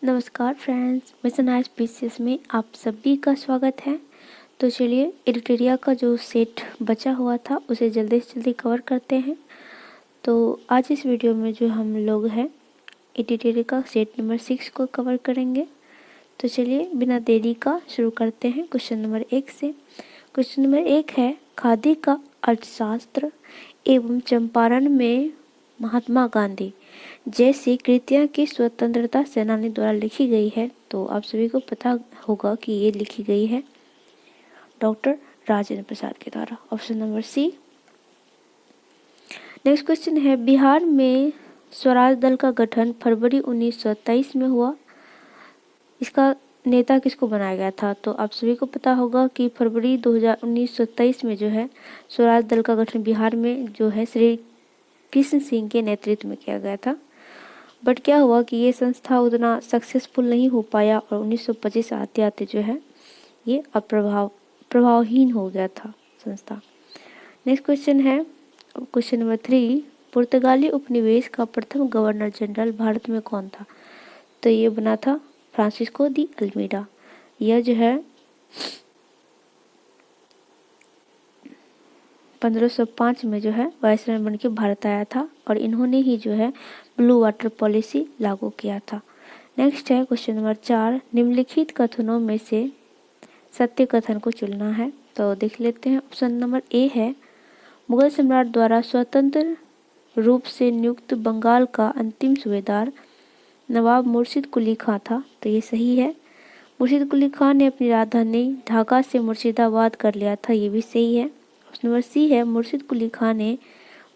नमस्कार friends, mission high species में आप सभी का स्वागत है। तो चलिए एडिटोरिया का जो सेट बचा हुआ था उसे जल्दी से जल्दी कवर करते हैं। तो आज इस वीडियो में जो हम लोग हैं एडिटोरिया का सेट नंबर 6 को कवर करेंगे। तो चलिए बिना देरी का शुरू करते हैं क्वेश्चन नंबर 1 से। क्वेश्चन नंबर 1 है, खादी का अर्थशास्त्र एवं चंपारण में महात्मा गांधी जैसी कृतियाँ की स्वतंत्रता सेनानी द्वारा लिखी गई है। तो आप सभी को पता होगा कि ये लिखी गई है डॉक्टर राजेंद्र प्रसाद के द्वारा। Option number C. Next question है, बिहार में स्वराज दल का गठन फरवरी 1923 में हुआ। इसका नेता किसको बनाया गया था? तो आप सभी को पता होगा कि फरवरी 1923 में जो है स्वराज दल का गठन बिहार में जो है श्री कृष्ण सिंह के नेतृत्व में किया गया था। बट क्या हुआ कि ये संस्था उतना सक्सेसफुल नहीं हो पाया और 1925 आते आते जो है ये प्रभावहीन हो गया था संस्था। नेक्स्ट क्वेश्चन है क्वेश्चन नंबर 3, पुर्तगाली उपनिवेश का प्रथम गवर्नर जनरल भारत में कौन था? तो ये बना था फ्रांसिस्को दी अल्मीडा। यह जो है 1505 में जो है वायसराय बन के भारत आया था और इन्होंने ही जो है ब्लू वाटर पॉलिसी लागू किया था। नेक्स्ट है क्वेश्चन नंबर 4, निम्नलिखित कथनों में से सत्य कथन को चुनना है। तो देख लेते हैं। ऑप्शन नंबर ए है, मुगल सम्राट द्वारा स्वतंत्र रूप से नियुक्त बंगाल का अंतिम सूबेदार नवाब मुर्शिद कुली खां था। तो ये सही है। मुर्शिद कुली खां ने अपनी राजधानी ढाका से मुर्शिदाबाद कर लिया था। ये भी सही है। ऑप्शन नंबर सी है, मुर्शिद कुली खां ने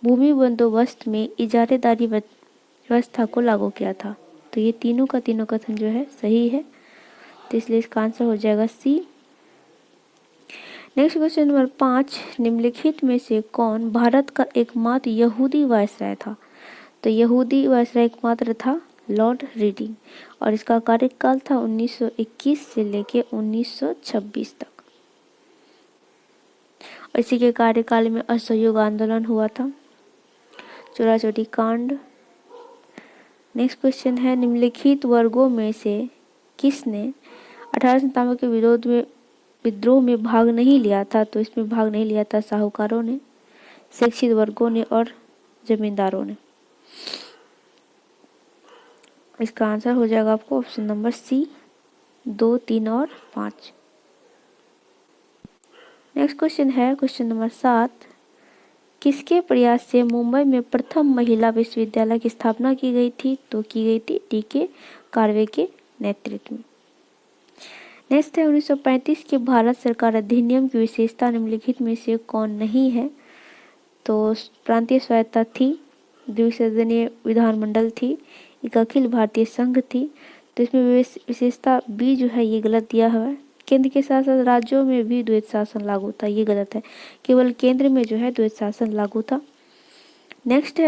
भूमि बंदोबस्त में इजारेदारी व्यवस्था को लागू किया था। तो ये तीनों का तीनों कथन जो है सही है, तो इसलिए इसका आंसर हो जाएगा सी। नेक्स्ट क्वेश्चन नंबर 5, निम्नलिखित में से कौन भारत का एकमात्र यहूदी वायसराय था? तो यहूदी वायसराय एकमात्र था लॉर्ड रीडिंग और इसका कार्यकाल था 1921 से लेके 1926 तक। और इसी के कार्यकाल में असहयोग आंदोलन हुआ था, चोरी कांड। नेक्स्ट क्वेश्चन है, निम्नलिखित वर्गों में से किसने 1897 के विद्रोह में भाग नहीं लिया था? तो इसमें भाग नहीं लिया था साहूकारों ने, शिक्षित वर्गों ने और जमींदारों ने। इसका आंसर हो जाएगा आपको ऑप्शन नंबर सी, 2, 3 और 5। नेक्स्ट क्वेश्चन है क्वेश्चन नंबर 7, किसके प्रयास से मुंबई में प्रथम महिला विश्वविद्यालय की स्थापना की गई थी? तो की गई थी टी.के. कार्वे के नेतृत्व में। नेक्स्ट है, 1935 के भारत सरकार अधिनियम की विशेषता निम्नलिखित में से कौन नहीं है? तो प्रांतीय स्वायत्तता थी, द्विसदनीय विधानमंडल थी, एक अखिल भारतीय संघ थी। तो इसमें विशेषता बी जो है ये गलत दिया हुआ है। केंद्र के साथ साथ राज्यों में भी द्वैत शासन लागू था, ये गलत है। केवल केंद्र में जो है द्वैत शासन लागू था। नेक्स्ट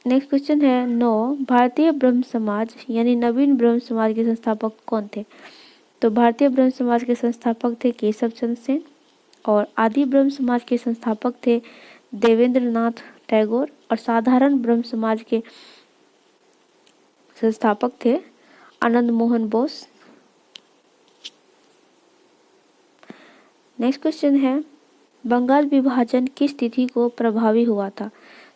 क्वेश्चन है 9, भारतीय ब्रह्म समाज यानी नवीन ब्रह्म समाज के संस्थापक कौन थे? तो भारतीय ब्रह्म समाज के संस्थापक थे केशव चंद्र सेन और आदि ब्रह्म समाज के संस्थापक थे देवेंद्र नाथ टैगोर और साधारण ब्रह्म समाज के संस्थापक थे आनंद मोहन बोस। नेक्स्ट क्वेश्चन है, बंगाल विभाजन किस तिथि को प्रभावी हुआ था?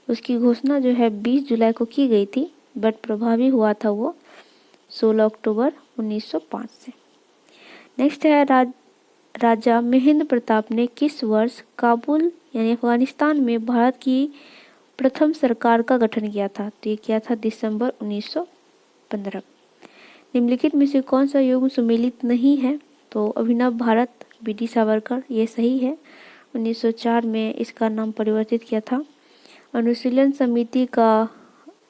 उसकी घोषणा जो है 20 जुलाई को की गई थी, बट प्रभावी हुआ था वो 16 अक्टूबर 1905 से। नेक्स्ट है, राजा महेंद्र प्रताप ने किस वर्ष काबुल यानी अफगानिस्तान में भारत की प्रथम सरकार का गठन किया था? तो ये किया था दिसंबर 1915। निम्नलिखित में से कौन सा युग सुमेलित नहीं है? तो अभिनव भारत बी.डी. सावरकर, ये सही है। 1904 में इसका नाम परिवर्तित किया था। अनुशीलन समिति का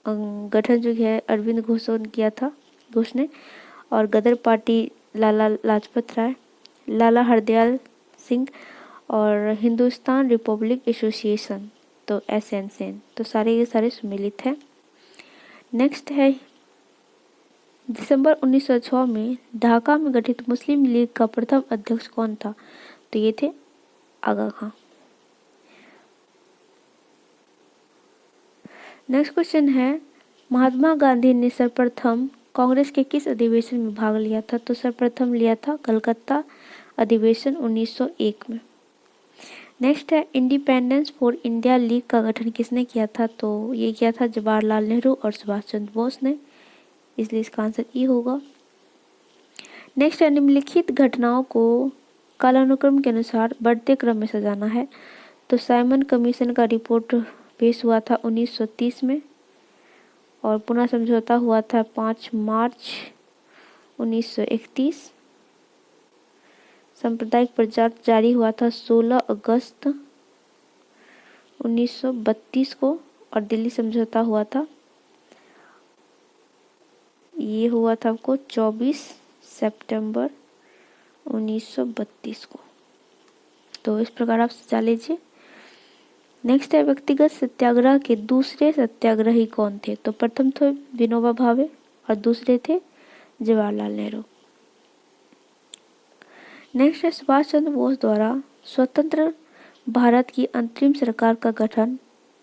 गठन जो है अरविंद घोष ने किया था, घोष ने, और गदर पार्टी लाला लाजपत राय, लाला हरदयाल सिंह और हिंदुस्तान रिपब्लिक एसोसिएशन तो एसएन सेन। तो सारे के सारे सुमेलित हैं। नेक्स्ट है, दिसंबर 1906 में ढाका में गठित मुस्लिम लीग का प्रथम अध्यक्ष कौन था? तो ये थे आगा खां। नेक्स्ट क्वेश्चन है, महात्मा गांधी ने सर्वप्रथम कांग्रेस के किस अधिवेशन में भाग लिया था? तो सर्वप्रथम लिया था कलकत्ता अधिवेशन 1901 में। नेक्स्ट है इंडिपेंडेंस फॉर इंडिया लीग का गठन किसने किया था? तो ये किया था जवाहरलाल नेहरू और सुभाष चंद्र बोस ने, इसलिए इसका आंसर ई होगा। नेक्स्ट है निम्नलिखित घटनाओं को कालानुक्रम के अनुसार बढ़ते क्रम में सजाना है। तो साइमन कमीशन का रिपोर्ट पेश हुआ था 1930 में और पुनः समझौता हुआ था 5 मार्च 1931। सांप्रदायिक प्रचार जारी हुआ था 16 अगस्त 1932 को और दिल्ली समझौता हुआ था, ये हुआ था आपको 24 सितंबर 1932 को। तो इस प्रकार आप सजा लीजिए। नेक्स्ट है व्यक्तिगत सत्याग्रह के दूसरे सत्याग्रही कौन थे? तो प्रथम थे विनोबा भावे और दूसरे थे जवाहरलाल नेहरू। नेक्स्ट है सुभाष चंद्र बोस द्वारा स्वतंत्र भारत की अंतरिम सरकार का गठन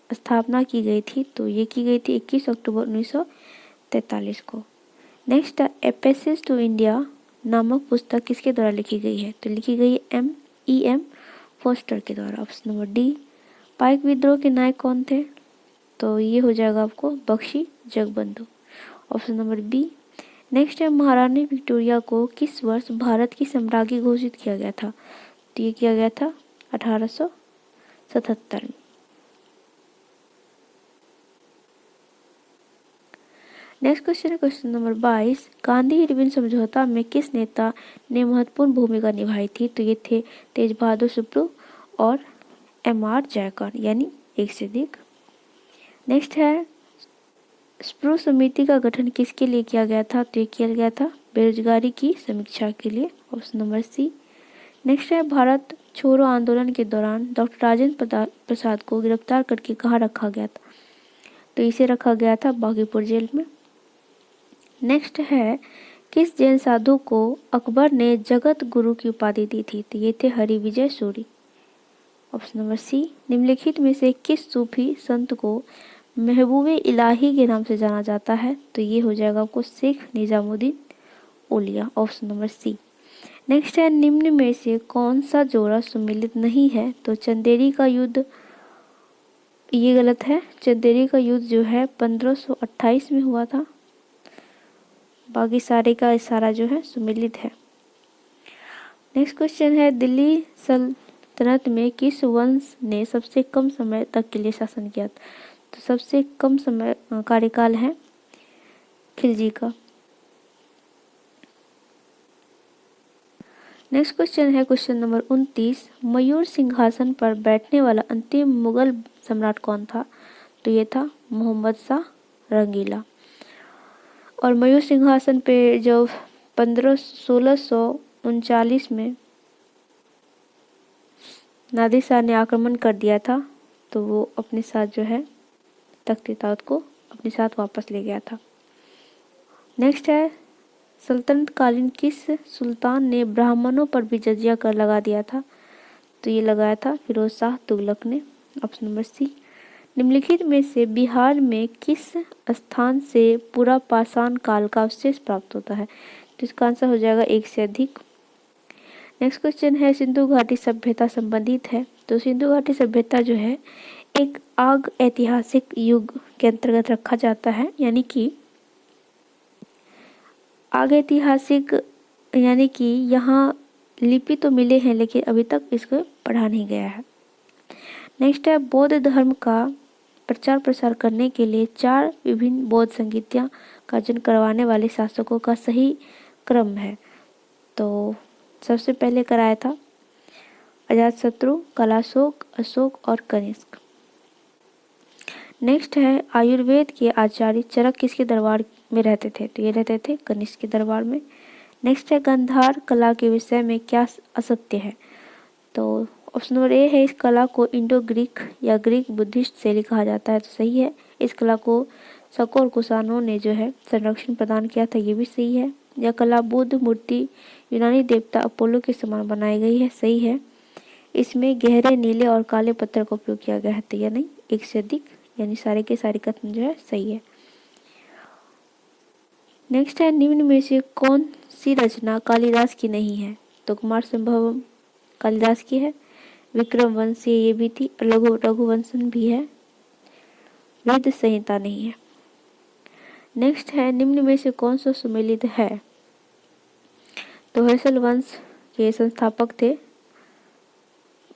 स्थापना की गई थी। तो ये की गई थी 21 अक्टूबर 1943 को। नेक्स्ट है एपेसिस टू इंडिया नामक पुस्तक किसके द्वारा लिखी गई है? तो लिखी गई है एम फोस्टर के द्वारा। Option number D. पाइक विद्रोह के नायक कौन थे? तो ये हो जाएगा आपको Bakhshi Jagabandhu. Option number B. Next है महारानी विक्टोरिया को किस वर्ष भारत की सम्राज्ञी घोषित किया गया था? तो ये किया गया था 1877 में। नेक्स्ट क्वेश्चन है क्वेश्चन नंबर 22। गांधी इरविन समझौता में किस नेता ने महत्वपूर्ण भूमिका निभाई थी? तो ये थे तेज बहादुर सुप्रू और एम.आर. जयकर, यानी एक से अधिक। नेक्स्ट है स्प्रू समिति का गठन किसके लिए किया गया था? तो ये किया गया था बेरोजगारी की समीक्षा के लिए। Option number C. नेक्स्ट है भारत छोड़ो आंदोलन के दौरान डॉक्टर राजेंद्र प्रसाद को गिरफ्तार करके कहाँ रखा गया था? तो इसे रखा गया था बागीपुर जेल में। नेक्स्ट है किस जैन साधु को अकबर ने जगत गुरु की उपाधि दी थी? तो ये थे Harivijay Suri. Option number C. निम्नलिखित में से किस सूफी संत को महबूबे इलाही के नाम से जाना जाता है? तो ये हो जाएगा आपको Sheikh Nizamuddin Auliya. Option number C. Next है निम्न में से कौन सा जोड़ा सुमेलित नहीं है? तो चंदेरी का युद्ध, ये गलत है। चंदेरी का युद्ध जो है 1528 में हुआ था। बाकी सारे का इशारा जो है सुमेलित है। नेक्स्ट क्वेश्चन है दिल्ली सल्तनत में किस वंश ने सबसे कम समय तक के लिए शासन किया था? तो सबसे कम समय कार्यकाल है खिलजी का। नेक्स्ट क्वेश्चन है क्वेश्चन नंबर 29। मयूर सिंहासन पर बैठने वाला अंतिम मुगल सम्राट कौन था? तो ये था मोहम्मद शाह रंगीला। और मयूर सिंहासन पे जब 1639 में नादिर शाह ने आक्रमण कर दिया था तो वो अपने साथ जो है तख्त-ए-ताउत को अपने साथ वापस ले गया था। नेक्स्ट है सल्तनत कालीन किस सुल्तान ने ब्राह्मणों पर भी जजिया कर लगा दिया था? तो ये लगाया था फिरोज शाह तुगलक ने। Option number C. निम्नलिखित में से बिहार में किस स्थान से पूरा पाषाण काल का अवशेष प्राप्त होता है? तो इसका आंसर हो जाएगा एक से अधिक। नेक्स्ट क्वेश्चन है सिंधु घाटी सभ्यता संबंधित है। तो सिंधु घाटी सभ्यता जो है एक आग ऐतिहासिक युग के अंतर्गत रखा जाता है, यानी कि आग ऐतिहासिक यानी कि यहाँ लिपि तो मिले हैं लेकिन अभी तक इसको पढ़ा नहीं गया है। नेक्स्ट है बौद्ध धर्म का प्रचार प्रसार करने के लिए 4 विभिन्न बौद्ध संगीतियाँ का अर्जन करवाने वाले शासकों का सही क्रम है। तो सबसे पहले कराया था अजातशत्रु, कलाशोक, अशोक और कनिष्क। नेक्स्ट है आयुर्वेद के आचार्य चरक किसके दरबार में रहते थे? तो ये रहते थे कनिष्क के दरबार में। नेक्स्ट है गंधार कला के विषय में क्या असत्य है? तो ऑप्शन नंबर ए है इस कला को इंडो ग्रीक या ग्रीक बुद्धिस्ट शैली कहा जाता है। तो सही है। इस कला को शकों और कुषाणों ने जो है संरक्षण प्रदान किया था, ये भी सही है। यह कला बुद्ध मूर्ति यूनानी देवता अपोलो के समान बनाई गई है, सही है। इसमें गहरे नीले और काले पत्थर का उपयोग किया गया है, तो यह नहीं, एक से अधिक, यानी सारे के सारे कथन जो है सही है। नेक्स्ट है निम्न में से कौन सी रचना कालिदास की नहीं है? तो कुमार संभवम कालिदास की है, विक्रम वंश ये भी थी, रघुवंशन भी है, वेद संहिता नहीं है। नेक्स्ट है निम्न में से कौन सा सुमेलित है? तो होयसल वंश के संस्थापक थे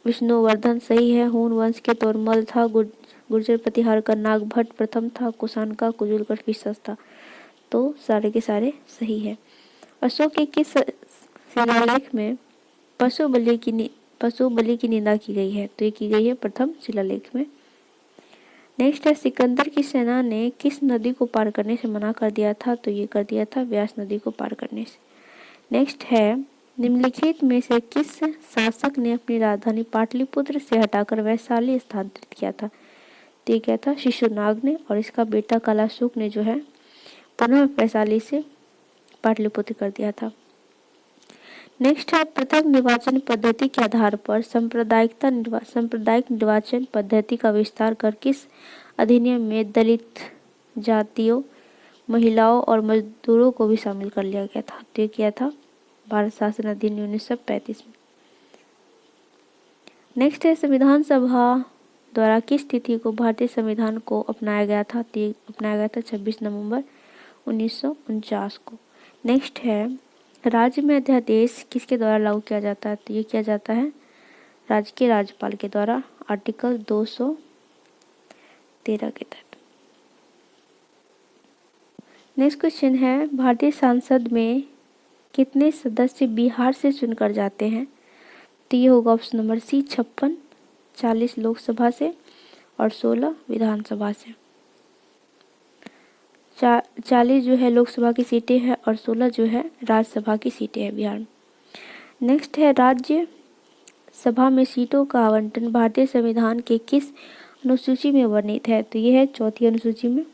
विष्णुवर्धन सही है, हून वंश के तोरमल था, गुर्जर प्रतिहार का नागभट्ट प्रथम था, कुषाण का कुजुलगढ़ फिशस था। तो सारे के सारे सही है। अशोक के किस शिलालेख में पशु बलि की निंदा की गई है? तो ये की गई है प्रथम शिलालेख में। नेक्स्ट है सिकंदर की सेना ने किस नदी को पार करने से मना कर दिया था? तो ये कर दिया था व्यास नदी को पार करने से। नेक्स्ट है निम्नलिखित में से किस शासक ने अपनी राजधानी पाटलिपुत्र से हटाकर वैशाली स्थानांतरित किया था? तो ये क्या था? शिशुनाग ने, और इसका बेटा कलाशुक ने जो है पुनः वैशाली से पाटलिपुत्र कर दिया था। नेक्स्ट है पृथक निर्वाचन पद्धति के आधार पर सांप्रदायिक निर्वाचन पद्धति का विस्तार कर किस अधिनियम में दलित जातियों, महिलाओं और मजदूरों को भी शामिल कर लिया गया था? तो ये किया था भारत शासन अधिनियम 1935 में। नेक्स्ट है संविधान सभा द्वारा किस तिथि को भारतीय संविधान को अपनाया गया था? तो ये अपनाया गया था 26 नवंबर 1949 को। नेक्स्ट है राज्य में अध्यादेश किसके द्वारा लागू किया जाता है? तो ये किया जाता है राज्य के राज्यपाल के द्वारा, आर्टिकल 213 के तहत। नेक्स्ट क्वेश्चन है भारतीय संसद में कितने सदस्य बिहार से चुनकर जाते हैं? तो ये होगा ऑप्शन नंबर सी 56, 40 लोकसभा से और 16 विधानसभा से। 40 जो है लोकसभा की सीटें हैं और 16 जो है राज्यसभा की सीटें हैं बिहार में। नेक्स्ट है राज्य सभा में सीटों का आवंटन भारतीय संविधान के किस अनुसूची में वर्णित है? तो ये है 4थी अनुसूची में।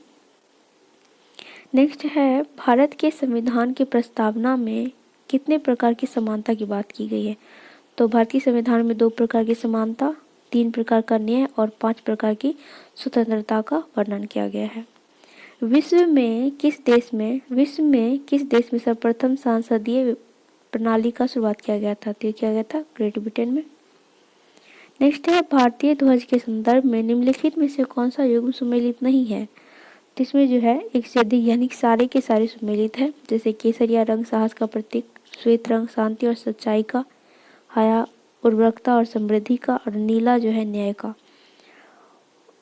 नेक्स्ट है भारत के संविधान की प्रस्तावना में कितने प्रकार की समानता की बात की गई है? तो भारतीय संविधान में 2 प्रकार की समानता, 3 प्रकार का न्याय और 5 प्रकार की स्वतंत्रता का वर्णन किया गया है। विश्व में किस देश में सर्वप्रथम सांसदीय प्रणाली का शुरुआत किया गया था? तो ये किया गया था ग्रेट ब्रिटेन में। नेक्स्ट है भारतीय ध्वज के संदर्भ में निम्नलिखित में से कौन सा युग्म सुमेलित नहीं है? तो इसमें जो है एक से अधिक यानी सारे के सारे सुमेलित है, जैसे केसरिया रंग साहस का प्रतीक, श्वेत रंग शांति और सच्चाई का, हया उर्वरकता और समृद्धि का, और नीला जो है न्याय का,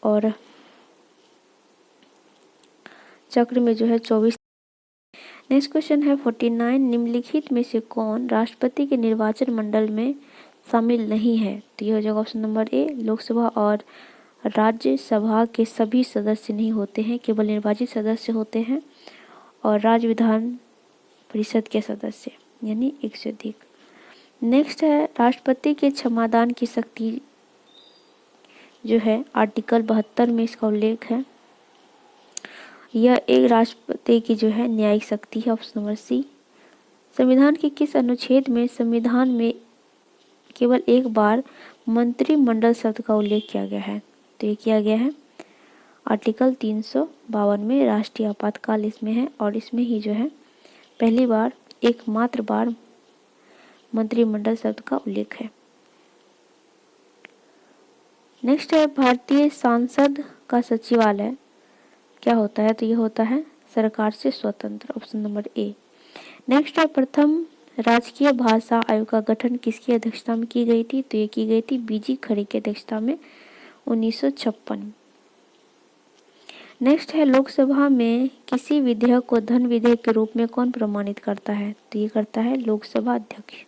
और चक्र में जो है 24। नेक्स्ट क्वेश्चन है 49 निम्नलिखित में से कौन राष्ट्रपति के निर्वाचन मंडल में शामिल नहीं है? तो ये हो जाएगा ऑप्शन नंबर ए लोकसभा और राज्यसभा के सभी सदस्य नहीं होते हैं, केवल निर्वाचित सदस्य होते हैं, और राज्य विधान परिषद के सदस्य यानी 1 से अधिक। नेक्स्ट है राष्ट्रपति के क्षमादान की शक्ति जो है आर्टिकल 72 में इसका उल्लेख है। यह एक राष्ट्रपति की जो है न्यायिक शक्ति है, ऑप्शन नंबर सी। संविधान के किस अनुच्छेद में संविधान में केवल एक बार मंत्रिमंडल शब्द का उल्लेख किया गया है? तो ये किया गया है आर्टिकल 352 में, राष्ट्रीय आपातकाल इसमें है, और इसमें ही जो है पहली बार एकमात्र बार मंत्रिमंडल शब्द का उल्लेख है। नेक्स्ट है भारतीय संसद का सचिवालय क्या होता है? तो ये होता है सरकार से स्वतंत्र, ऑप्शन नंबर ए। नेक्स्ट है प्रथम राजकीय भाषा आयोग का गठन किसकी अध्यक्षता में की गई थी? तो ये की गई थी बीजी खरे की अध्यक्षता में 1956। नेक्स्ट है लोकसभा में किसी विधेयक को धन विधेयक के रूप में कौन प्रमाणित करता है? तो ये करता है लोकसभा अध्यक्ष।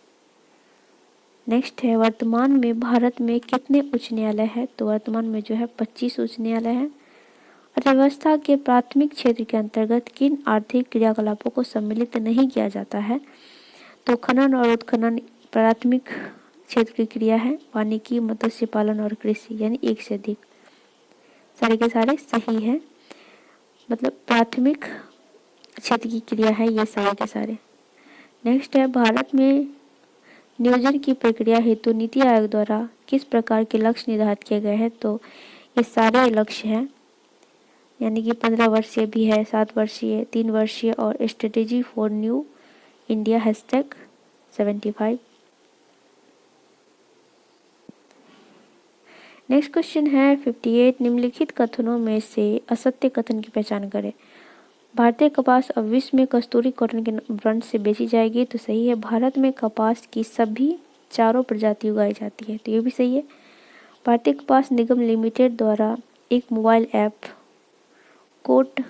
नेक्स्ट है वर्तमान में भारत में कितने उच्च न्यायालय है? तो वर्तमान में जो है 25 उच्च न्यायालय है। अर्थव्यवस्था के प्राथमिक क्षेत्र के अंतर्गत किन आर्थिक क्रियाकलापों को सम्मिलित नहीं किया जाता है? तो खनन और उत्खनन प्राथमिक क्षेत्र की क्रिया है, वानिकी, मत्स्य पालन और कृषि यानी 1 से अधिक। सारे के सारे सही है, मतलब प्राथमिक क्षेत्र की क्रिया है ये सारे के सारे। नेक्स्ट है भारत में नियोजन की प्रक्रिया हेतु नीति आयोग द्वारा किस प्रकार के लक्ष्य निर्धारित किए गए हैं? तो ये सारे लक्ष्य हैं यानी कि 15 वर्षीय भी है, 7 वर्षीय, 3 वर्षीय और strategy for new India #75। Next question है 58, निम्नलिखित कथनों में से असत्य कथन की पहचान करें। भारतीय कपास अब विश्व में कस्तूरी कॉटन के ब्रांड से बेची जाएगी, तो सही है। भारत में कपास की सभी 4 प्रजाति उगाई जाती है, तो ये भी सही है। भारतीय कपास निगम लिमिटेड द्वारा एक मोबाइल ऐप कोट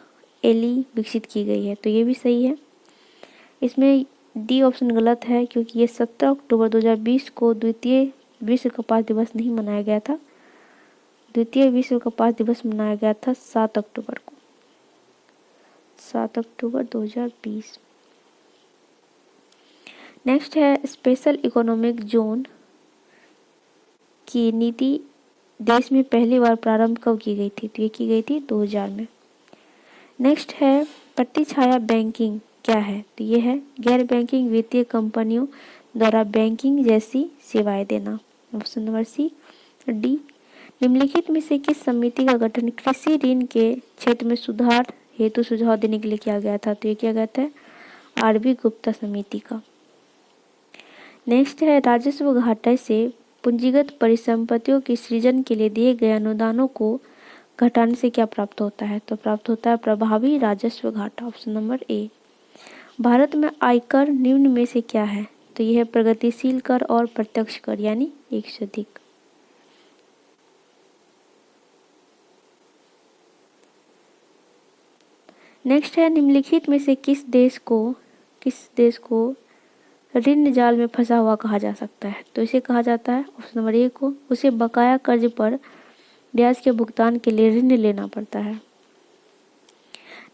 एली विकसित की गई है, तो ये भी सही है। इसमें डी ऑप्शन गलत है, क्योंकि ये 17 अक्टूबर 2020 को द्वितीय विश्व कपास दिवस नहीं मनाया गया था। द्वितीय विश्व कपास दिवस मनाया गया था 7 अक्टूबर को, 7 अक्टूबर 2020। नेक्स्ट है स्पेशल इकोनॉमिक जोन की नीति देश में पहली बार प्रारंभ कब की गई थी, तो ये की गई थी 2000 में। नेक्स्ट है प्रतिछाया बैंकिंग क्या है, तो ये है गैर बैंकिंग वित्तीय कंपनियों द्वारा बैंकिंग जैसी सेवाएं देना। ऑप्शन नंबर सी। डी, निम्नलिखित में से किस समिति का गठन कृषि ऋण के क्षेत्र में सुधार हेतु सुझाव देने के लिए किया गया था, तो ये किया गया था आरबी गुप्ता समिति का। नेक्स्ट है राजस्व घाटे से पूंजीगत परिसंपत्तियों के सृजन के लिए दिए गए अनुदानों को घटाने से क्या प्राप्त होता है, तो प्राप्त होता है प्रभावी राजस्व घाटा। Option number A. भारत में आयकर निम्न में से क्या है, तो यह है प्रगतिशील कर और प्रत्यक्ष कर, यानी एक से अधिक। नेक्स्ट है निम्नलिखित में से किस देश को ऋण जाल में फंसा हुआ कहा जा सकता है, तो इसे कहा जाता है ऑप्शन नंबर ए को उसे बकाया कर्ज पर ब्याज के भुगतान के लिए ऋण लेना पड़ता है।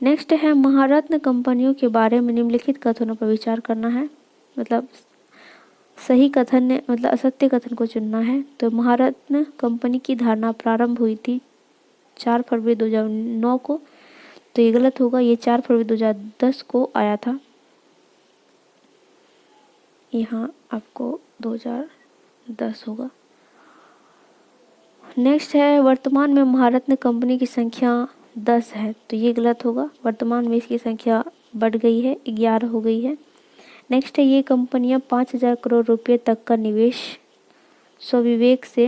नेक्स्ट है महारत्न कंपनियों के बारे में निम्नलिखित कथनों पर विचार करना है, मतलब सही कथन ने मतलब असत्य कथन को चुनना है। तो महारत्न कंपनी की धारणा प्रारंभ हुई थी 4 फरवरी 2009 को, तो ये गलत होगा, ये 4 फरवरी 2010 को आया था। यहाँ आपको 2010 होगा। नेक्स्ट है वर्तमान में महारत्न कंपनी की संख्या 10 है, तो ये गलत होगा, वर्तमान में इसकी संख्या बढ़ गई है, 11 हो गई है। नेक्स्ट है ये कंपनियां 5,000 करोड़ रुपए तक का निवेश स्वविवेक से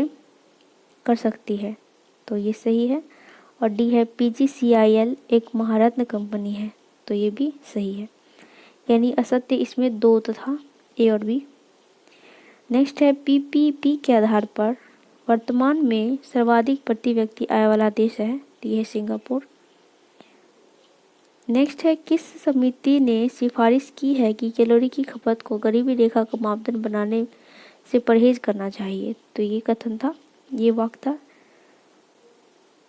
कर सकती है, तो ये सही है। और डी है PGCIL एक महारत्न कंपनी है, तो ये भी सही है, यानी असत्य इसमें 2 था, ए और बी। नेक्स्ट है PPP के आधार पर वर्तमान में सर्वाधिक प्रति व्यक्ति आय वाला देश है, तो यह है सिंगापुर। नेक्स्ट है किस समिति ने सिफारिश की है कि कैलोरी की खपत को गरीबी रेखा का मापदंड बनाने से परहेज करना चाहिए, तो ये कथन था, ये वाक्य था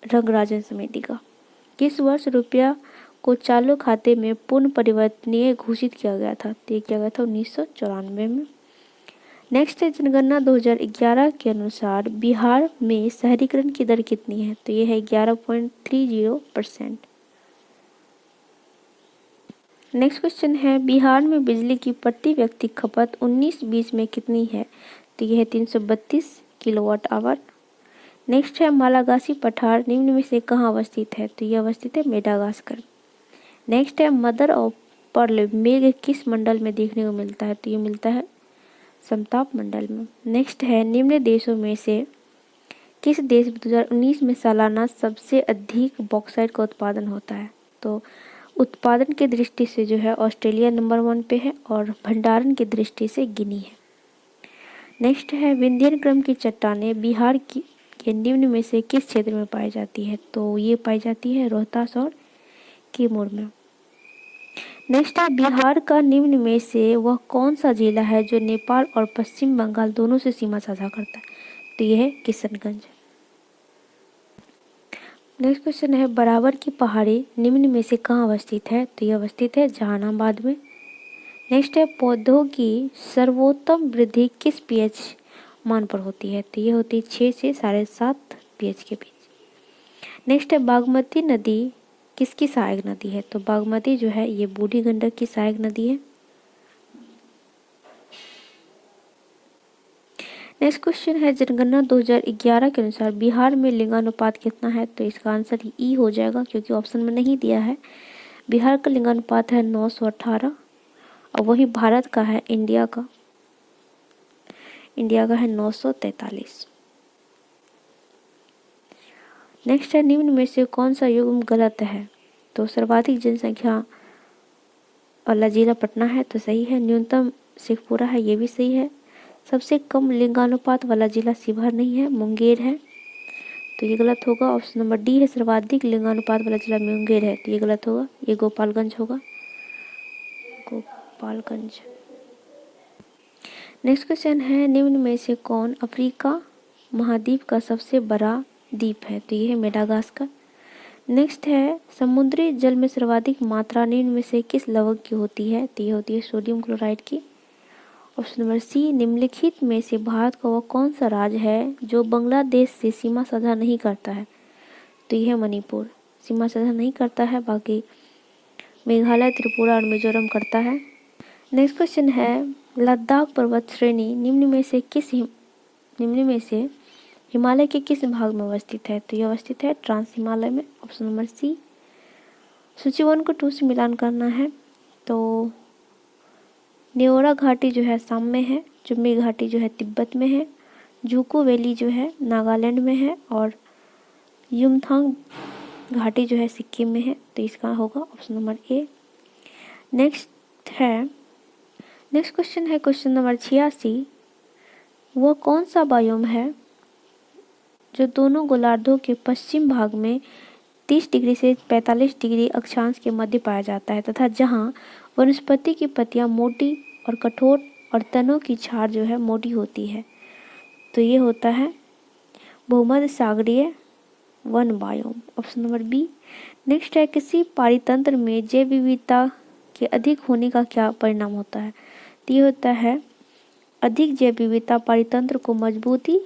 रंगराजन समिति का। किस वर्ष रुपया को चालू खाते में पुनः परिवर्तनीय घोषित किया गया था, तो ये किया गया था 1994 में। नेक्स्ट है जनगणना 2011 के अनुसार बिहार में शहरीकरण की दर कितनी है, तो ये है 11.30%। नेक्स्ट क्वेश्चन है बिहार में बिजली की प्रति व्यक्ति खपत 19-20 में कितनी है, तो यह है 332 किलोवाट आवर। नेक्स्ट है मालागासी पठार निम्न में से कहाँ अवस्थित है, तो यह अवस्थित है मेडागास्कर। नेक्स्ट है मदर ऑफ पर्ल मेघ किस मंडल में देखने को मिलता है, तो ये मिलता है समताप मंडल में। नेक्स्ट है निम्न देशों में से किस देश में 2019 में सालाना सबसे अधिक बॉक्साइट का उत्पादन होता है, तो उत्पादन की दृष्टि से जो है ऑस्ट्रेलिया नंबर 1 पे है और भंडारण की दृष्टि से गिनी है। नेक्स्ट है विंध्यन क्रम की चट्टानें बिहार की के निम्न में से किस क्षेत्र में पाई जाती है, तो ये पाई जाती है रोहतास और कैमूर में। नेक्स्ट है बिहार का निम्न में से वह कौन सा जिला है जो नेपाल और पश्चिम बंगाल दोनों से सीमा साझा करता है, तो यह है किशनगंज। नेक्स्ट क्वेश्चन है बराबर की पहाड़ी निम्न में से कहाँ अवस्थित है, तो यह अवस्थित है जहानाबाद में। नेक्स्ट है पौधों की सर्वोत्तम वृद्धि किस pH मान पर होती है, तो ये होती है 6 से 7.5 pH के बीच। नेक्स्ट है बागमती नदी किसकी सहायक नदी है, तो बागमती जो है ये बूढ़ी गंडक की सहायक नदी है। नेक्स्ट क्वेश्चन है जनगणना 2011 के अनुसार बिहार में लिंगानुपात कितना है? तो इसका आंसर ई हो जाएगा क्योंकि ऑप्शन में नहीं दिया है। बिहार का लिंगानुपात है 918 और वही भारत का है इंडिया का है 943। नेक्स्ट है निम्न में से कौन सा युग्म गलत है? तो सर्वाधिक जनसंख्या वाला जिला पटना है तो सही है। न्यूनतम शेखपुरा है, ये भी सही है। सबसे कम लिंगानुपात वाला जिला शिवहर नहीं है, मुंगेर है, तो ये गलत होगा। ऑप्शन नंबर डी है सर्वाधिक लिंगानुपात वाला जिला मुंगेर है, तो ये गलत होगा, ये गोपालगंज होगा, गोपालगंज। नेक्स्ट क्वेश्चन है निम्न में से कौन अफ्रीका महाद्वीप का सबसे बड़ा द्वीप है? तो ये है मेडागास्कर। नेक्स्ट है समुद्री जल में सर्वाधिक मात्रा निम्न में से किस लवण की होती है? तो ये होती है सोडियम क्लोराइड की। ऑप्शन नंबर सी निम्नलिखित में से भारत का वह कौन सा राज्य है जो बांग्लादेश से सीमा साझा नहीं करता है? तो ये है मणिपुर, सीमा साझा नहीं करता है, बाकी मेघालय, त्रिपुरा और मिजोरम करता है। नेक्स्ट क्वेश्चन है लद्दाख पर्वत श्रेणी निम्न में से हिमालय के किस भाग में अवस्थित है? तो ये अवस्थित है ट्रांस हिमालय में। Option number C. सूची 1 को 2 से मिलान करना है तो न्योरा घाटी जो है असम में है, जुम्मी घाटी जो है तिब्बत में है, जूको वैली जो है नागालैंड में है और युमथांग घाटी जो है सिक्किम में है, तो इसका होगा option number A. Next question है क्वेश्चन नंबर 86। वह कौन सा बायोम है जो दोनों गोलार्धों के पश्चिम भाग में 30 डिग्री से 45 डिग्री अक्षांश के मध्य पाया जाता है तथा जहां वनस्पति की पत्तियां मोटी और कठोर और तनों की छाल जो है मोटी होती है? तो ये होता है भूमध्य सागरीय वन biome, option number B. Next है किसी पारितंत्र में जैव विविधता के अधिक होने का क्या परिणाम होता है? तो ये होता है अधिक जैव विविधता पारितंत्र को मजबूती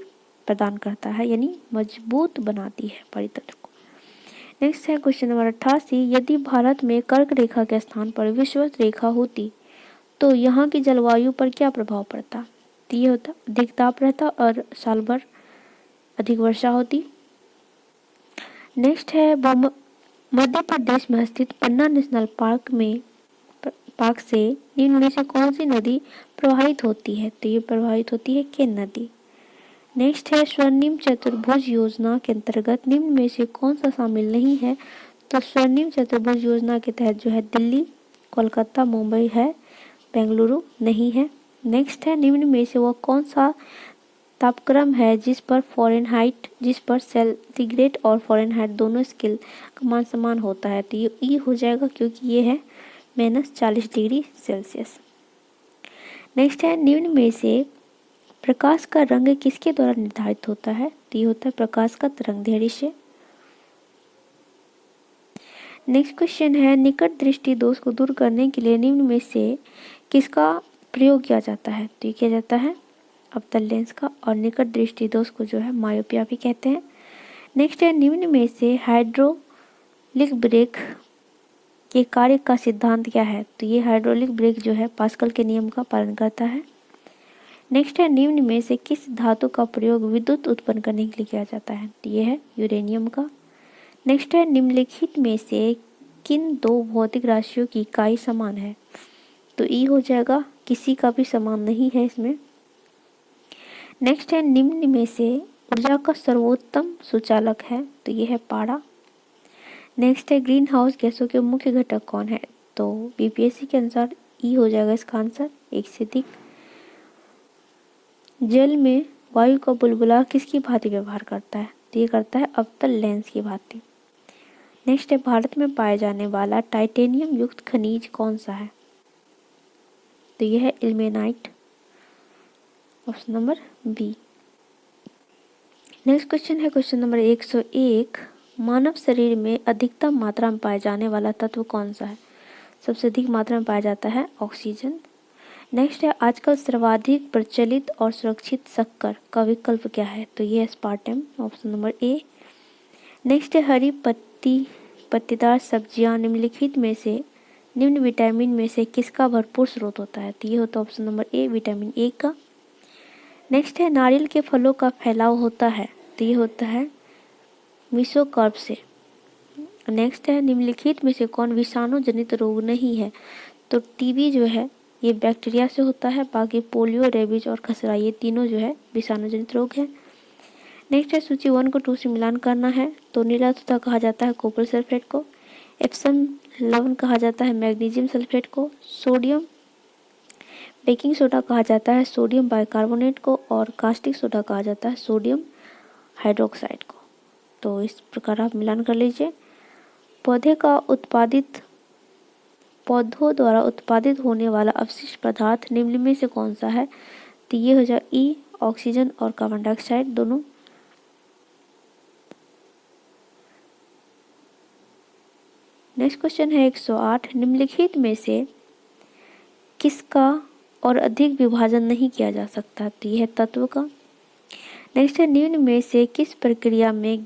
प्रदान करता है, यानी मजबूत बनाती है पारितंत्र को। नेक्स्ट है क्वेश्चन नंबर 88। यदि भारत में कर्क रेखा के स्थान पर विषुवत रेखा होती तो यहाँ की जलवायु पर क्या प्रभाव पड़ता? तो ये होता अधिक ताप रहता और साल भर अधिक वर्षा होती। नेक्स्ट है मध्य प्रदेश में स्थित पन्ना नेशनल पार्क से निम्न में से कौन सी नदी प्रवाहित होती है? तो ये प्रवाहित होती है केन नदी। नेक्स्ट है स्वर्णिम चतुर्भुज योजना के अंतर्गत निम्न में से कौन सा शामिल नहीं है? तो स्वर्णिम चतुर्भुज योजना के तहत जो है दिल्ली, कोलकाता, मुंबई है, बेंगलुरु नहीं है। नेक्स्ट है निम्न में से वह कौन सा तापक्रम है जिस पर सेंटीग्रेड और फ़ारेनहाइट दोनों स्केल का मान समान होता है? तो ये ई हो जाएगा क्योंकि ये है -40 डिग्री सेल्सियस। नेक्स्ट है निम्न में से प्रकाश का रंग किसके द्वारा निर्धारित होता है? तो ये होता है प्रकाश का तरंगदैर्ध्य से। नेक्स्ट क्वेश्चन है निकट दृष्टि दोष को दूर करने के लिए निम्न में से किसका प्रयोग किया जाता है? तो ये किया जाता है अवतल लेंस का, और निकट दृष्टि दोष को जो है मायोपिया भी कहते हैं। नेक्स्ट है निम्न में से हाइड्रोलिक ब्रेक के कार्य का सिद्धांत क्या है? तो ये हाइड्रोलिक ब्रेक जो है पास्कल के नियम का पालन करता है। नेक्स्ट है निम्न में से किस धातु का प्रयोग विद्युत उत्पन्न करने के लिए किया जाता है? तो ये है यूरेनियम का। नेक्स्ट है निम्नलिखित में से किन दो भौतिक राशियों की इकाई समान है? तो ई हो जाएगा, किसी का भी समान नहीं है इसमें। नेक्स्ट है निम्न में से ऊर्जा का सर्वोत्तम सुचालक है? तो ये है पारा। नेक्स्ट है ग्रीन हाउस गैसों के मुख्य घटक कौन है? तो बीपीएससी के अनुसार ई हो जाएगा इसका आंसर, एक से अधिक। जल में वायु का बुलबुला किसकी भांति व्यवहार करता है? तो ये करता है अवतल लेंस की भांति। नेक्स्ट है भारत में पाए जाने वाला टाइटेनियम युक्त खनिज कौन सा है? तो यह है ilmenite, option number B. Next question है क्वेश्चन नंबर 101। मानव शरीर में अधिकतम मात्रा में पाए जाने वाला तत्व कौन सा है? सबसे अधिक मात्रा में पाया जाता है ऑक्सीजन। नेक्स्ट है आजकल सर्वाधिक प्रचलित और सुरक्षित शक्कर का विकल्प क्या है? तो ये aspartame, option number A. Next है हरी पत्तीदार सब्जियां निम्नलिखित में से निम्न विटामिन में से किसका भरपूर स्रोत होता है? तो ये होता है option number A vitamin A का। नेक्स्ट है नारियल के फलों का फैलाव होता है, तो ये होता है मीसोकार्प से। नेक्स्ट है निम्नलिखित में से कौन विषाणु जनित रोग नहीं है, तो टीबी जो है ये बैक्टीरिया से होता है, बाकी पोलियो, रेबीज और खसरा ये तीनों जो है विषाणु जनित रोग है। नेक्स्ट है सूची 1 को 2 से मिलान करना है, तो नीला तोता कहा जाता है कॉपर सल्फेट को, एप्सम लवण कहा जाता है मैग्नीशियम सल्फेट को, सोडियम बेकिंग सोडा कहा जाता है सोडियम बाइकार्बोनेट को, और कास्टिक सोडा कहा जाता है सोडियम हाइड्रोक्साइड को। तो इस प्रकार आप मिलान कर लीजिए। पौधों द्वारा उत्पादित होने वाला अवशिष्ट पदार्थ निम्न में से कौन सा है, तो ये हो जाए ई, ऑक्सीजन और कार्बन डाइऑक्साइड दोनों। नेक्स्ट क्वेश्चन है 108, निम्नलिखित में से किसका और अधिक विभाजन नहीं किया जा सकता, तो यह है तत्व का। नेक्स्ट है निम्न में से किस प्रक्रिया में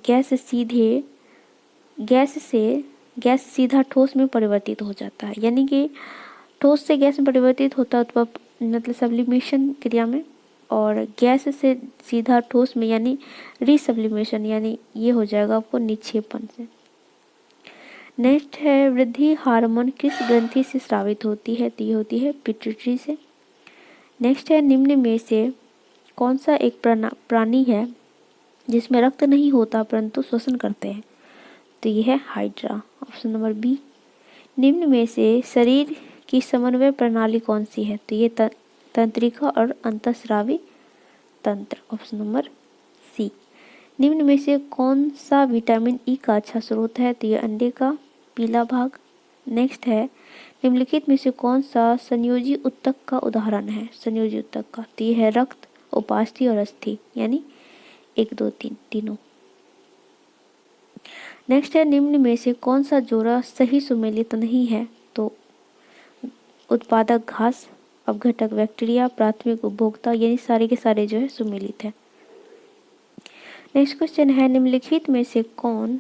गैस सीधा ठोस में परिवर्तित हो जाता है, यानी कि ठोस से गैस में परिवर्तित होता है मतलब सब्लिमेशन क्रिया में, और गैस से सीधा ठोस में यानी रीसब्लिमेशन, यानी ये हो जाएगा आपको निक्षेपण से। नेक्स्ट है वृद्धि हार्मोन किस ग्रंथि से स्रावित होती है, तो ये होती है पिट्यूटरी से। नेक्स्ट है निम्न में से कौन सा एक प्राणी है जिसमें रक्त नहीं होता परंतु श्वसन करते हैं, तो यह है हाइड्रा, ऑप्शन नंबर बी। निम्न में से शरीर की समन्वय प्रणाली कौन सी है, तो ये तंत्रिका और अंतःस्रावी तंत्र, ऑप्शन नंबर सी। निम्न में से कौन सा विटामिन ई का अच्छा स्रोत है, तो ये अंडे का पीला भाग। नेक्स्ट है निम्नलिखित में से कौन सा संयोजी उत्तक का उदाहरण है, संयोजी उत्तक का, तो ये है रक्त, उपास्थि और अस्थि, यानी 1 2 3 तीनों। नेक्स्ट है निम्न में से कौन सा जोड़ा सही सुमेलित नहीं है, तो उत्पादक घास, अपघटक बैक्टीरिया, प्राथमिक उपभोक्ता, यानी सारे के सारे जो है सुमेलित है। नेक्स्ट क्वेश्चन है निम्नलिखित में से कौन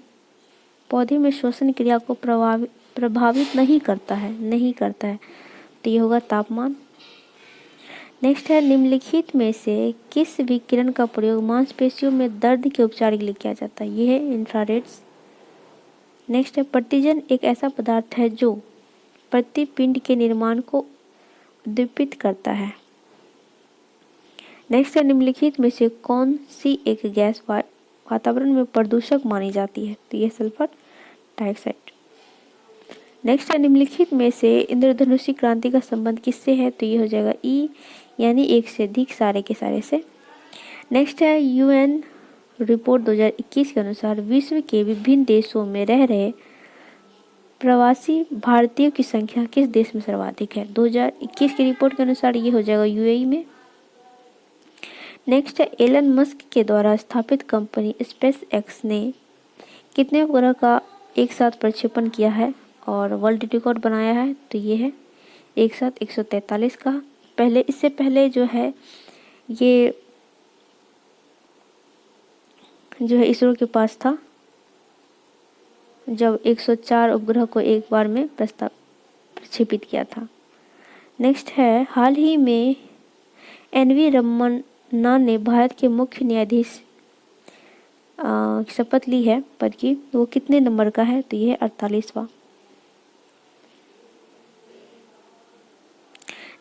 पौधे में श्वसन क्रिया को प्रभावित नहीं करता है, तो ये होगा तापमान। नेक्स्ट है निम्नलिखित में से किस विकिरण का प्रयोग मांसपेशियों में दर्द के उपचार के लिए किया जाता है, ये है इंफ्रारेड्स। नेक्स्ट है प्रतिजन एक ऐसा पदार्थ है जो प्रतिपिंड के निर्माण को उद्दीपित करता है। नेक्स्ट है निम्नलिखित में से कौन सी एक गैस वातावरण में प्रदूषक मानी जाती है, तो यह सल्फर डाइऑक्साइड। नेक्स्ट है निम्नलिखित में से इंद्रधनुषी क्रांति का संबंध किससे है, तो ये हो जाएगा ई, यानी एक से अधिक सारे के सारे से। नेक्स्ट है यूएन रिपोर्ट 2021 के अनुसार विश्व के विभिन्न देशों में रह रहे प्रवासी भारतीयों की संख्या किस देश में सर्वाधिक है, 2021 की रिपोर्ट के अनुसार ये हो जाएगा यूएई में। नेक्स्ट है एलन मस्क के द्वारा स्थापित कंपनी स्पेस एक्स ने कितने उपग्रह का एक साथ प्रक्षेपण किया है और वर्ल्ड रिकॉर्ड बनाया है, तो ये है एक साथ 143 का। इससे पहले जो है ये जो है इसरो के पास था, जब 104 उपग्रह को एक बार में प्रक्षेपित किया था। नेक्स्ट है हाल ही में एनवी रमन्ना ने भारत के मुख्य न्यायाधीश शपथ ली है पद की, तो वो कितने नंबर का है, तो ये है 48वां।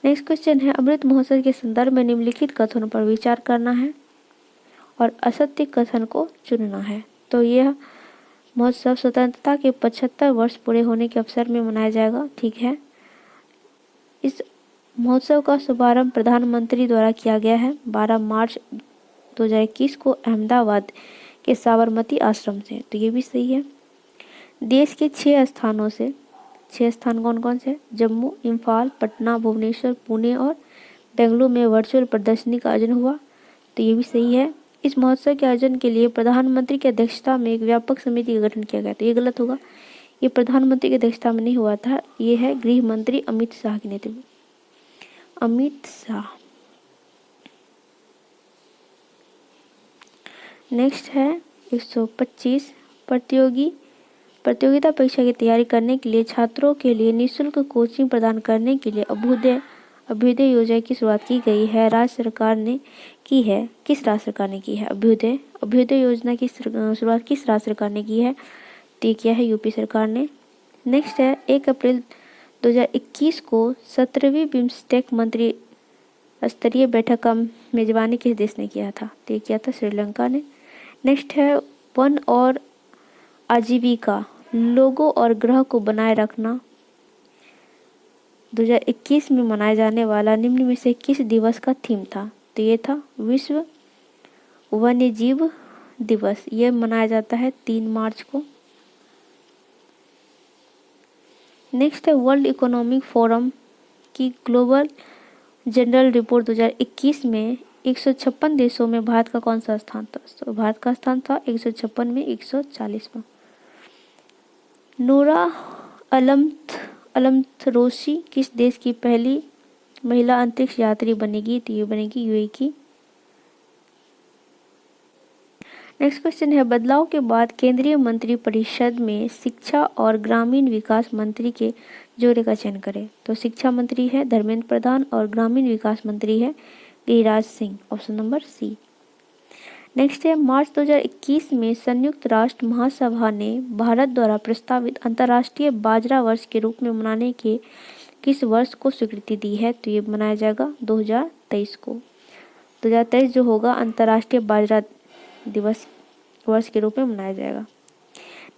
नेक्स्ट क्वेश्चन है अमृत महोत्सव के संदर्भ में निम्नलिखित कथनों पर विचार करना है और असत्य कथन को चुनना है। तो यह महोत्सव स्वतंत्रता के 75 वर्ष पूरे होने के अवसर में मनाया जाएगा, ठीक है। इस महोत्सव का शुभारंभ प्रधानमंत्री द्वारा किया गया है 12 मार्च 2021 को अहमदाबाद के साबरमती आश्रम से, तो ये भी सही है। देश के 6 स्थानों से, 6 स्थान कौन कौन से, जम्मू, इम्फाल, पटना, भुवनेश्वर, पुणे और बेंगलुरु में वर्चुअल प्रदर्शनी का आयोजन हुआ, तो ये भी सही है। इस महोत्सव के आयोजन के लिए प्रधानमंत्री की अध्यक्षता में एक व्यापक समिति का गठन किया गया, तो ये गलत होगा, ये प्रधानमंत्री की अध्यक्षता में नहीं हुआ था, ये है गृह मंत्री अमित शाह के नेतृत्व में। अमित शाह। नेक्स्ट है 125 प्रतियोगिता परीक्षा की तैयारी करने के लिए छात्रों के लिए निःशुल्क कोचिंग प्रदान करने के लिए अभ्युदय योजना की शुरुआत की गई है? राज्य सरकार ने की है। किस राज्य सरकार ने की है अभ्युदय योजना की शुरुआत किस राज्य सरकार ने की है? तो ये किया है यूपी सरकार ने। नेक्स्ट है 1 अप्रैल 2021 को 17वीं बिम्स्टेक मंत्री स्तरीय बैठक का मेजबानी किस देश ने किया था? तो ये किया था श्रीलंका ने। नेक्स्ट है वन और आजीविका, लोगों और ग्रह को बनाए रखना 2021 में मनाए जाने वाला निम्न में से किस दिवस का थीम था? तो ये था विश्व वन्यजीव दिवस। ये मनाया जाता है 3 मार्च को। नेक्स्ट है वर्ल्ड इकोनॉमिक फोरम की ग्लोबल जनरल रिपोर्ट 2021 में 156 देशों में भारत का कौन सा स्थान था? तो भारत का स्थान था 156 में 140वां। नूरा अलमथरोशी किस देश की पहली महिला अंतरिक्ष यात्री बनेगी? तो ये बनेगी यूएई की। नेक्स्ट क्वेश्चन है बदलाव के बाद केंद्रीय मंत्री परिषद में शिक्षा और ग्रामीण विकास मंत्री के जोड़े का चयन करें। तो शिक्षा मंत्री है धर्मेंद्र प्रधान और ग्रामीण विकास मंत्री है Giriraj Singh, option number C. Next है मार्च 2021 में संयुक्त राष्ट्र महासभा ने भारत द्वारा प्रस्तावित अंतर्राष्ट्रीय बाजरा वर्ष के रूप में मनाने के किस वर्ष को स्वीकृति दी है? तो ये मनाया जाएगा 2023 को। 2023 जो होगा अंतर्राष्ट्रीय बाजरा दिवस वर्ष के रूप में मनाया जाएगा।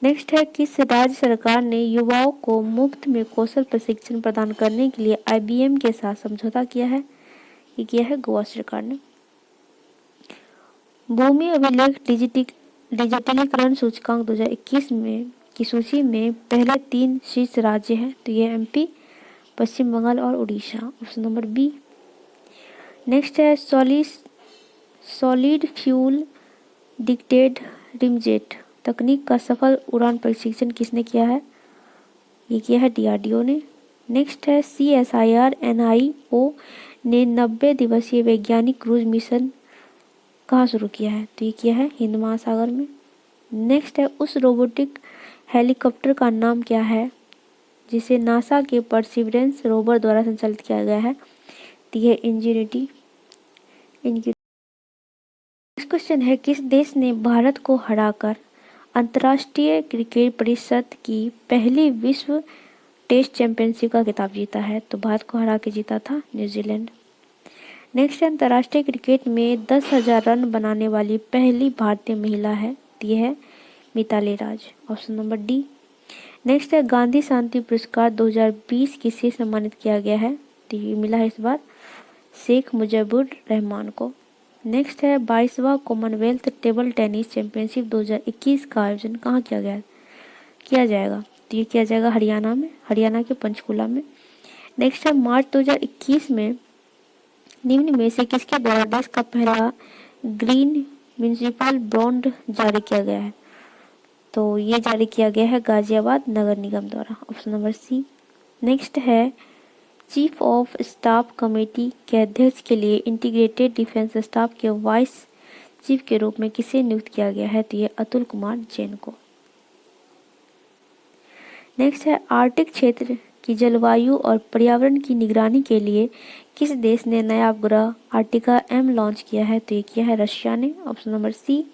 नेक्स्ट है किस राज्य सरकार ने युवाओं को मुफ्त में कौशल प्रशिक्षण प्रदान करने के लिए IBM के साथ समझौता किया है? ये किया है गोवा सरकार ने। भूमि अभिलेख डिजिटलीकरण सूचकांक 2021 में की सूची में पहले 3 शीर्ष राज्य हैं। तो ये MP, पश्चिम बंगाल और Orissa, option number B. Next है सॉलिड फ्यूल डिक्टेड रिमजेट तकनीक का सफल उड़ान परीक्षण किसने किया है? ये किया है DRDO ने। नेक्स्ट है CSIR NIO ने 90 दिवसीय वैज्ञानिक क्रूज मिशन कहाँ शुरू किया है? तो ये किया है हिंद महासागर में। नेक्स्ट है उस रोबोटिक हेलीकॉप्टर का नाम क्या है जिसे नासा के परसिवरेंस रोवर द्वारा संचालित किया गया है? तो ये इंजेनिटी। नेक्स्ट क्वेश्चन है किस देश ने भारत को हराकर अंतर्राष्ट्रीय क्रिकेट परिषद की पहली विश्व टेस्ट चैंपियनशिप का खिताब जीता है? तो भारत को हरा के जीता था न्यूजीलैंड। नेक्स्ट अंतर्राष्ट्रीय क्रिकेट में 10,000 रन बनाने वाली पहली भारतीय महिला है, यह है मिताली राज, ऑप्शन नंबर डी। नेक्स्ट है गांधी शांति पुरस्कार 2020 किसे सम्मानित किया गया है? तो ये मिला है इस बार शेख मुजीबुर रहमान को। नेक्स्ट है 22वां कॉमनवेल्थ टेबल टेनिस चैंपियनशिप 2021 का आयोजन कहाँ किया जाएगा? तो ये किया जाएगा हरियाणा के पंचकुला में। नेक्स्ट है मार्च 2021 में निम्न में से किसके द्वारा देश का पहला ग्रीन म्युनिसिपल बॉन्ड जारी किया गया है? तो ये जारी किया गया है गाजियाबाद नगर निगम द्वारा, ऑप्शन नंबर सी। नेक्स्ट है चीफ ऑफ स्टाफ कमेटी के अध्यक्ष के लिए इंटीग्रेटेड डिफेंस स्टाफ के वाइस चीफ के रूप में किसे नियुक्त किया गया है? तो ये अतुल कुमार जैन को। नेक्स्ट है आर्कटिक क्षेत्र की जलवायु और पर्यावरण की निगरानी के लिए किस देश ने नया उपग्रह आर्टिका M लॉन्च किया है? तो ये किया है रशिया ने, ऑप्शन नंबर सी।